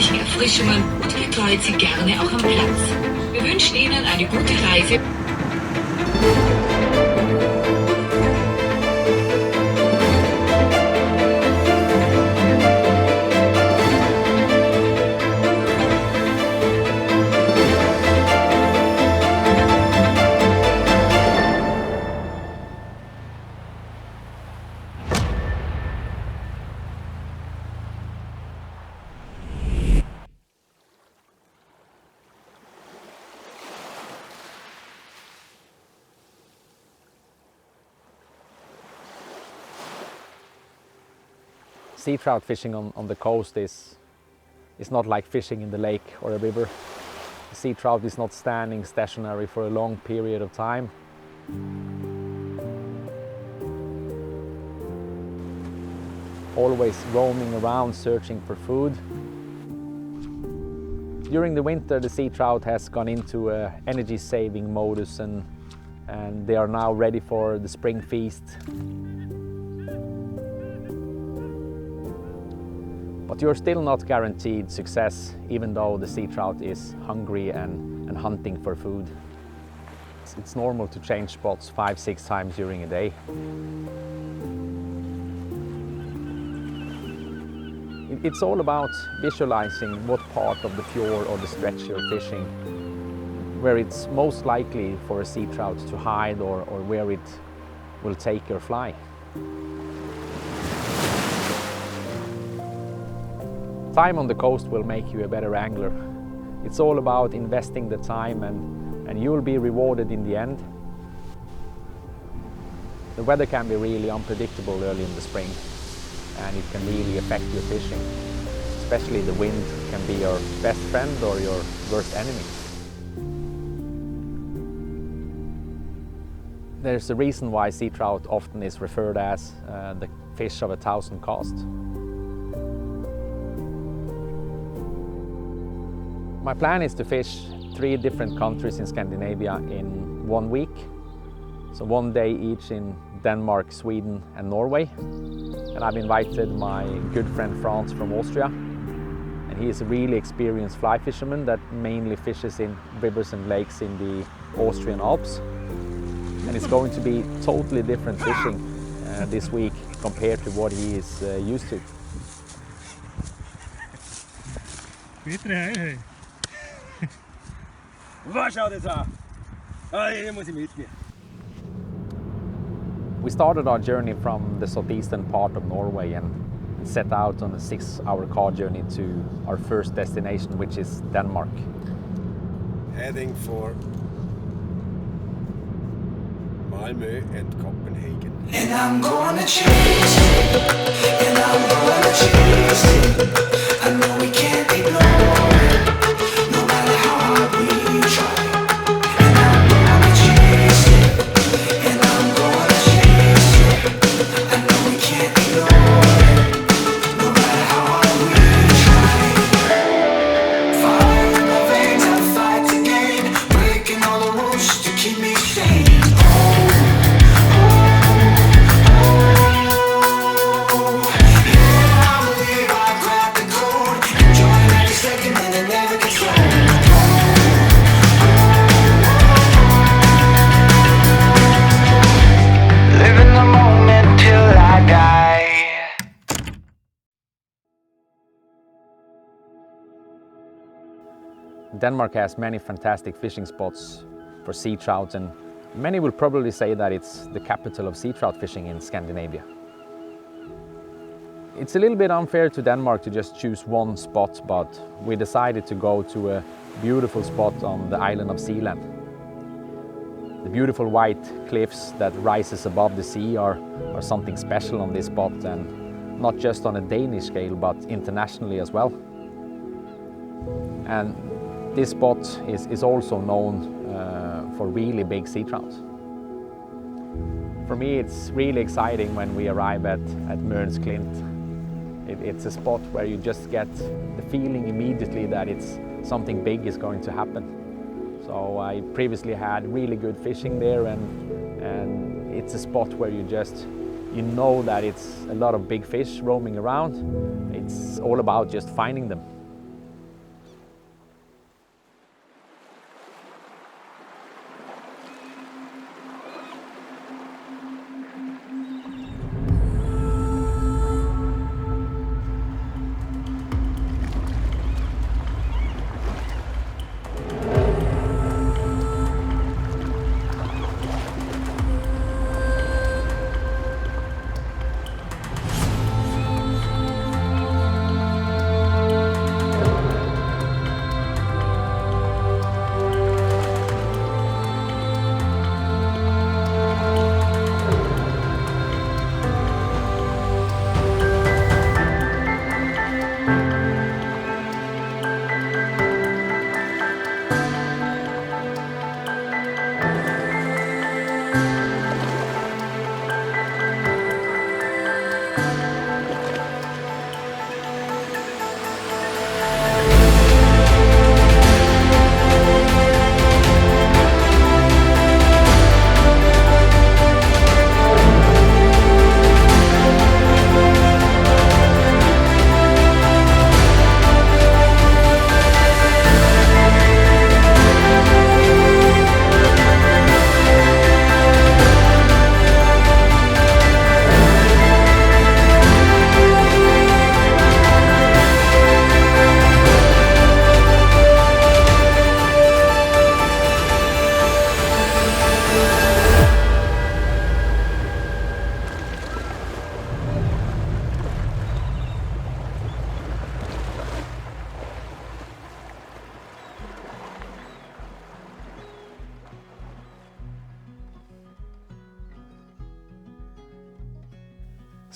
täglichen Erfrischungen und betreut Sie gerne auch am Platz. Wir wünschen Ihnen eine gute Reise. Sea trout fishing on the coast is not like fishing in the lake or a river. The sea trout is not standing stationary for a long period of time. Always roaming around searching for food. During the winter the sea trout has gone into an energy saving modus and they are now ready for the spring feast. But you're still not guaranteed success, even though the sea trout is hungry and hunting for food. It's normal to change spots 5-6 times during a day. It's all about visualizing what part of the fjord or the stretch you're fishing, where it's most likely for a sea trout to hide or where it will take your fly. Time on the coast will make you a better angler. It's all about investing the time and you will be rewarded in the end. The weather can be really unpredictable early in the spring and it can really affect your fishing. Especially the wind can be your best friend or your worst enemy. There's a reason why sea trout often is referred as the fish of 1,000 casts. My plan is to fish 3 different countries in Scandinavia in 1 week. So 1 day each in Denmark, Sweden and Norway. And I've invited my good friend Franz from Austria. And he is a really experienced fly fisherman that mainly fishes in rivers and lakes in the Austrian Alps. And it's going to be totally different fishing this week compared to what he is used to. We started our journey from the southeastern part of Norway and set out on a 6-hour car journey to our first destination, which is Denmark. Heading for Malmö and Copenhagen. And I'm gonna chase it, and I'm gonna chase it. I know we can't ignore it, no matter how hard we try. And I'm gonna chase it, and I'm gonna chase it. I know we can't ignore it, no matter how hard we try. Fire in the veins, I fight to gain, breaking all the rules to keep me sane. Denmark has many fantastic fishing spots for sea trout, and many will probably say that it's the capital of sea trout fishing in Scandinavia. It's a little bit unfair to Denmark to just choose one spot, but we decided to go to a beautiful spot on the island of Sealand. The beautiful white cliffs that rises above the sea are something special on this spot, and not just on a Danish scale but internationally as well. And this spot is also known for really big sea trout. For me it's really exciting when we arrive at Møns Klint. It's a spot where you just get the feeling immediately that it's something big is going to happen. So I previously had really good fishing there and it's a spot where you know that it's a lot of big fish roaming around. It's all about just finding them.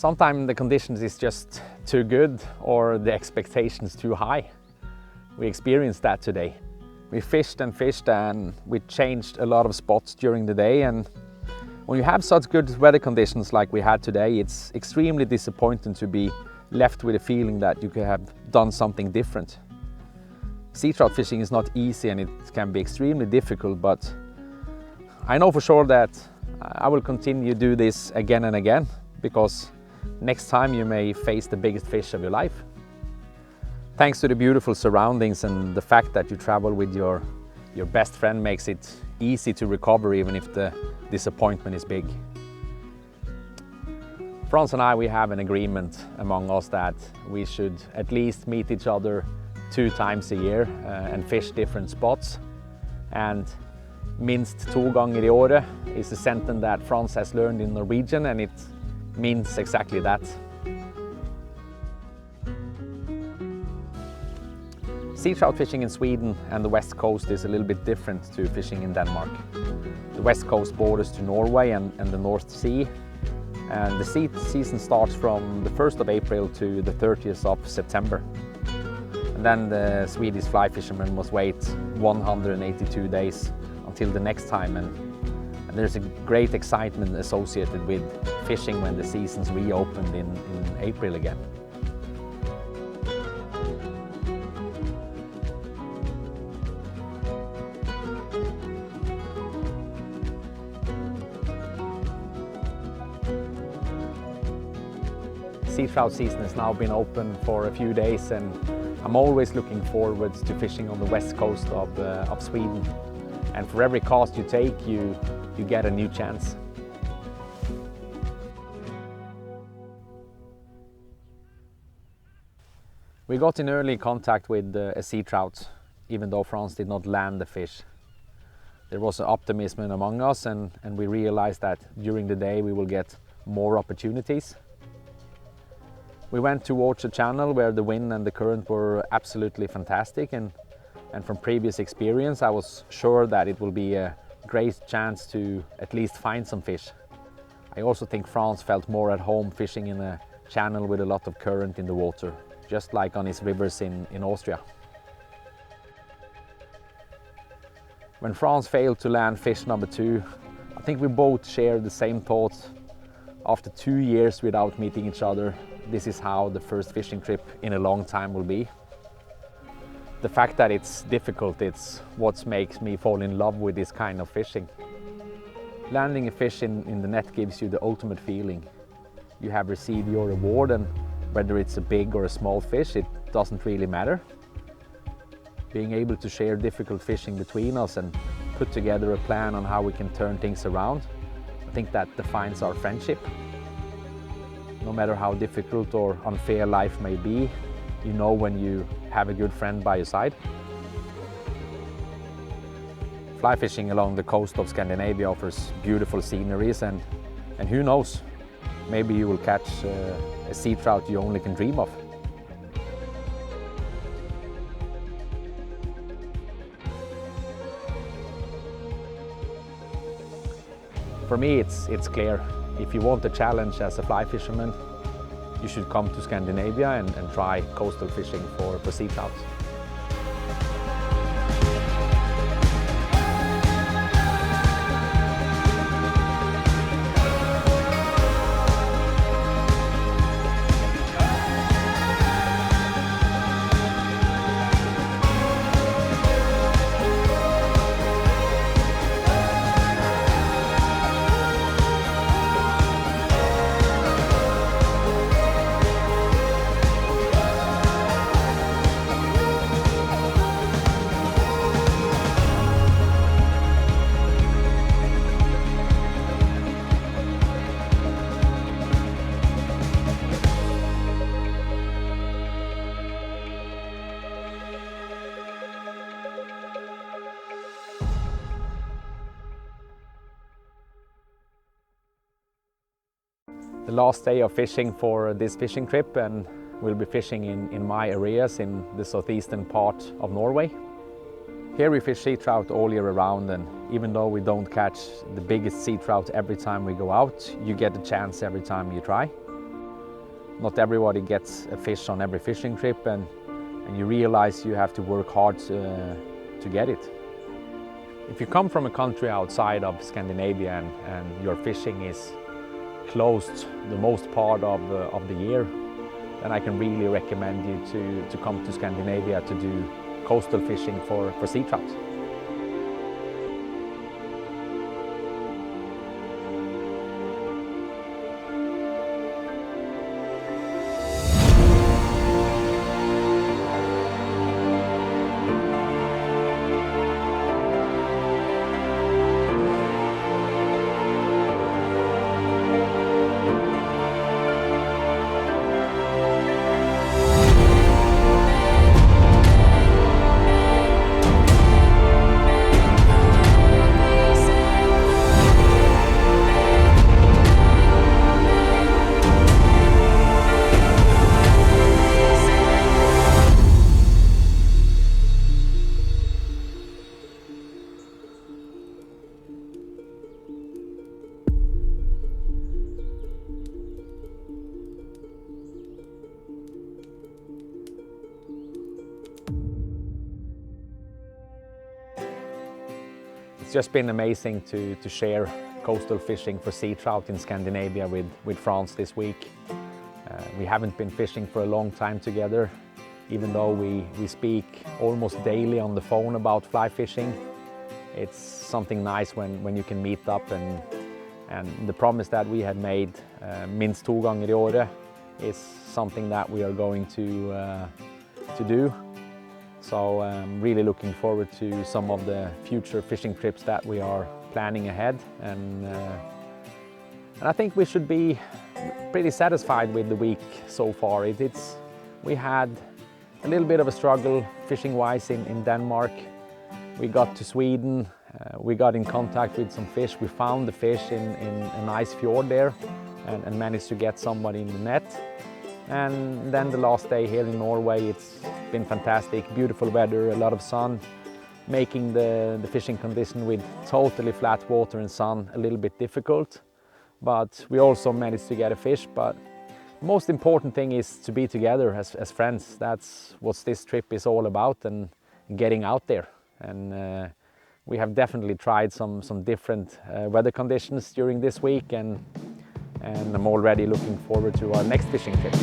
Sometimes the conditions is just too good or the expectations too high. We experienced that today. We fished and we changed a lot of spots during the day, and when you have such good weather conditions like we had today, it's extremely disappointing to be left with a feeling that you could have done something different. Sea trout fishing is not easy and it can be extremely difficult, but I know for sure that I will continue to do this again and again, because next time you may face the biggest fish of your life. Thanks to the beautiful surroundings and the fact that you travel with your best friend makes it easy to recover even if the disappointment is big. Franz and I, we have an agreement among us that we should at least meet each other 2 times a year and fish different spots. And minst 2 ganger i året is a sentence that Franz has learned in Norwegian, and it means exactly that. Sea trout fishing in Sweden and the west coast is a little bit different to fishing in Denmark. The west coast borders to Norway and the North Sea, and the season starts from the 1st of April to the 30th of September. And then the Swedish fly fishermen must wait 182 days until the next time, and there's a great excitement associated with fishing when the seasons reopened in April again. Sea trout season has now been open for a few days, and I'm always looking forward to fishing on the west coast of Sweden. And for every cast you take, you get a new chance. We got in early contact with a sea trout, even though Franz did not land the fish. There was an optimism among us, and we realized that during the day we will get more opportunities. We went towards a channel where the wind and the current were absolutely fantastic, and from previous experience I was sure that it will be a great chance to at least find some fish. I also think Franz felt more at home fishing in a channel with a lot of current in the water, just like on his rivers in Austria. When Franz failed to land fish number 2, I think we both shared the same thought. After 2 years without meeting each other, this is how the first fishing trip in a long time will be. The fact that it's difficult, it's what makes me fall in love with this kind of fishing. Landing a fish in the net gives you the ultimate feeling. You have received your reward, and whether it's a big or a small fish, it doesn't really matter. Being able to share difficult fishing between us and put together a plan on how we can turn things around, I think that defines our friendship. No matter how difficult or unfair life may be, you know when you have a good friend by your side. Fly fishing along the coast of Scandinavia offers beautiful sceneries, and who knows, maybe you will catch a sea trout you only can dream of. For me, it's clear. If you want a challenge as a fly fisherman, you should come to Scandinavia and try coastal fishing for sea trout. The last day of fishing for this fishing trip, and we'll be fishing in my areas in the southeastern part of Norway. Here we fish sea trout all year round, and even though we don't catch the biggest sea trout every time we go out, you get a chance every time you try. not everybody gets a fish on every fishing trip, and you realize you have to work hard to get it. If you come from a country outside of Scandinavia and your fishing is closed the most part of the year, then I can really recommend you to come to Scandinavia to do coastal fishing for sea trout. It's just been amazing to share coastal fishing for sea trout in Scandinavia with Franz this week. We haven't been fishing for a long time together, even though we speak almost daily on the phone about fly fishing. It's something nice when you can meet up, and the promise that we had made, minst 2 ganger I året, is something that we are going to do. So I'm really looking forward to some of the future fishing trips that we are planning ahead, and I think we should be pretty satisfied with the week so far. We had a little bit of a struggle fishing-wise in Denmark. We got to Sweden, we got in contact with some fish. We found the fish in a nice fjord there and managed to get somebody in the net. And then the last day here in Norway, it's been fantastic, beautiful weather, a lot of sun, making the fishing condition with totally flat water and sun a little bit difficult. But we also managed to get a fish. But the most important thing is to be together as friends. That's what this trip is all about, and getting out there. And we have definitely tried some different weather conditions during this week, and I'm already looking forward to our next fishing trip.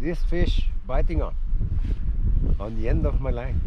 this fish biting on the end of my line.